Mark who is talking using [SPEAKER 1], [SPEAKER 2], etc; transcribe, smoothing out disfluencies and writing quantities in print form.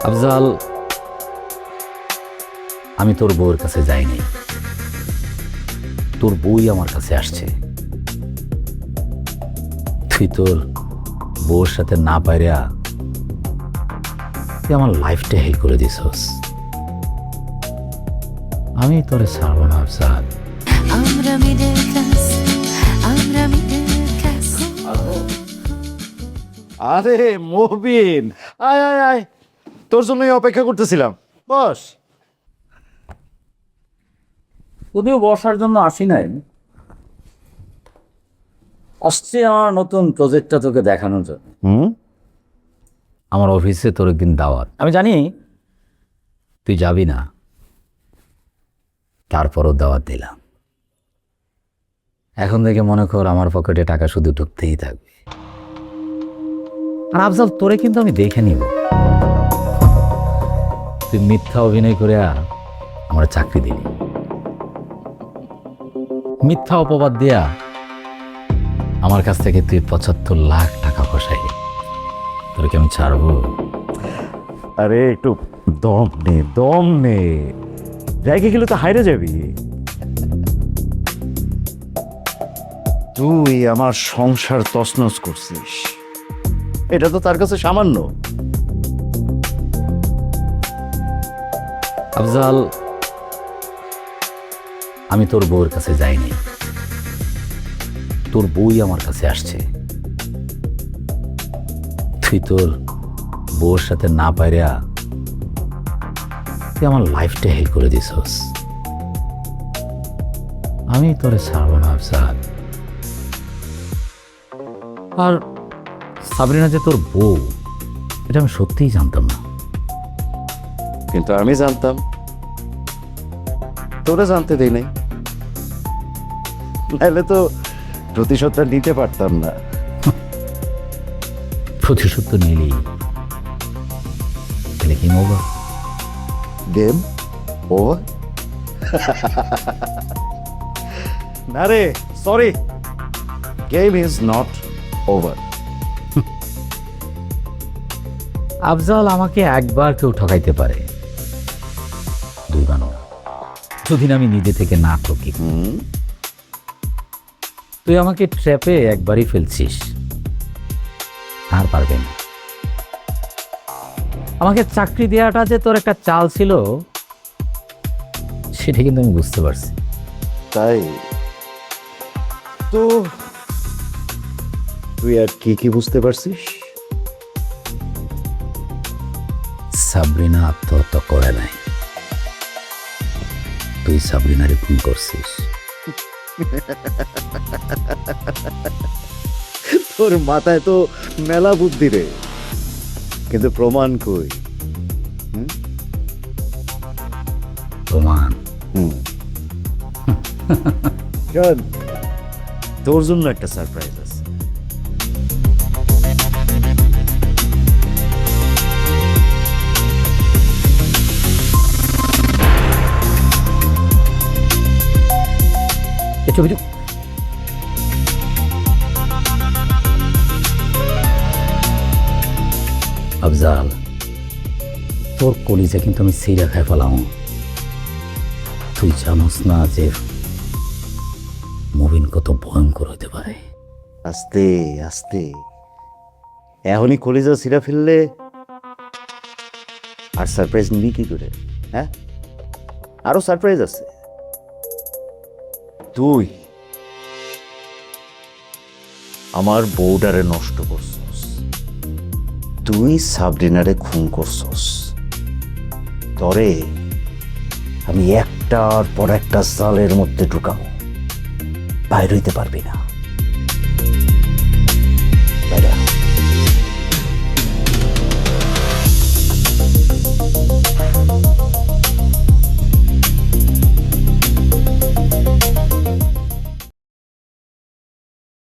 [SPEAKER 1] আফজাল, আমি তোর বউয়ের কাছে যাইনি, তোর বউই আমার কাছে আসছে। তুই তোর বউর সাথে না পাইরা তুই আমার লাইফটা হেল করে দিছস। আমি তোরে ছাড়বো না আফজাল।
[SPEAKER 2] আমরা মিডল ক্লাস, আমরা মিডল ক্লাস।
[SPEAKER 3] আরে মহবিন, আয় আয় আয়, তোর জন্যই অপেক্ষা করতেছিলাম। বস।
[SPEAKER 1] যদিও বসার জন্য আসি নাই, আসছি আমার নতুন প্রজেক্টটা তোকে দেখানোর জন্য। আমার অফিসে তোর একদিন দাওয়াত, আমি জানি তুই যাবি না, তারপরও দাওয়াত দিলাম। এখন থেকে মনে কর আমার পকেটে টাকা শুধু ঢুকতেই থাকবে। আর আফজাল, তোরে কিন্তু আমি দেখে নিব। তুই মিথ্যা অভিনয় করে আমার চাকরি দিলি, মিথ্যা অপবাদ দিয়া আমার কাছ থেকে তুই ৭৫ লাখ টাকা খসাইলি। তোরে কি আমি ছাড়বো?
[SPEAKER 3] আরে একটু দম নে, দম নে, জায়গা গেলে তো হাইরে যাবি। তুই আমার সংসার তছনছ করছিস, এটা তো তার কাছে সামান্য।
[SPEAKER 1] আফজাল, আমি তোর বউয়ের কাছে যাইনি, তোর বউই আমার কাছে আসছে। তুই তোর বউর সাথে না পাইরা তুই আমার লাইফটা হেল করে দিছস। আমি তোরে ছাড়বো না আফজাল। আর সাবরিনা যে তোর বউ, এটা আমি সত্যিই জানতাম না।
[SPEAKER 3] কিন্তু আমি জানতাম, তোরা জানতে দেই নাই, নাহলে তো প্রতিশোধটা নিতে পারতাম না।
[SPEAKER 1] প্রতিশোধ তো নিলি, তাহলে কি মবা
[SPEAKER 3] গেম ওভার? না রে, sorry, game is not over.
[SPEAKER 1] Afzal, আমাকে একবার কেউ ঠকাইতে পারে, দুইবার না। যদি না আমি নিজে থেকে না ঠকি। তুই আমাকে ট্র্যাপে একবারই ফেলছিস, আর পারবে না। আমাকে চাকরি দেওয়াটা যে তোর একটা চাল ছিল, সেটা কিন্তু আমি বুঝতে পারছি।
[SPEAKER 3] তাই তো তুই আর কি কি বুঝতে পারছিস?
[SPEAKER 1] সাবরিনা আত্মহত্যা করে নাই, তুই সাবরিনারে খুন করছিস।
[SPEAKER 3] তোর মাথায় তো মেলা বুদ্ধি রে, কিন্তু প্রমাণ কই?
[SPEAKER 1] প্রমাণ?
[SPEAKER 3] শোন, তোর জন্য একটা সারপ্রাইজ আছে।
[SPEAKER 1] এই ছবিটা আফজাল, তোর কলিজা কিন্তু আমি সিরা খাই ফেলাম। তুই জানোস না যে মুবিন কত ভয়ঙ্কর হতে পারে।
[SPEAKER 3] আস্তে আস্তে, এখনই কলিজা ছিঁড়া ফেললে আর সারপ্রাইজ নিবি কি করে? হ্যাঁ, আরো সারপ্রাইজ আছে। তুই আমার বউডারে নষ্ট করছস, তুই সাবরিনারে খুন করছস। তরে আমি একটার পর একটা সালের মধ্যে ঢুকাবো, বাইর হইতে পারবি না।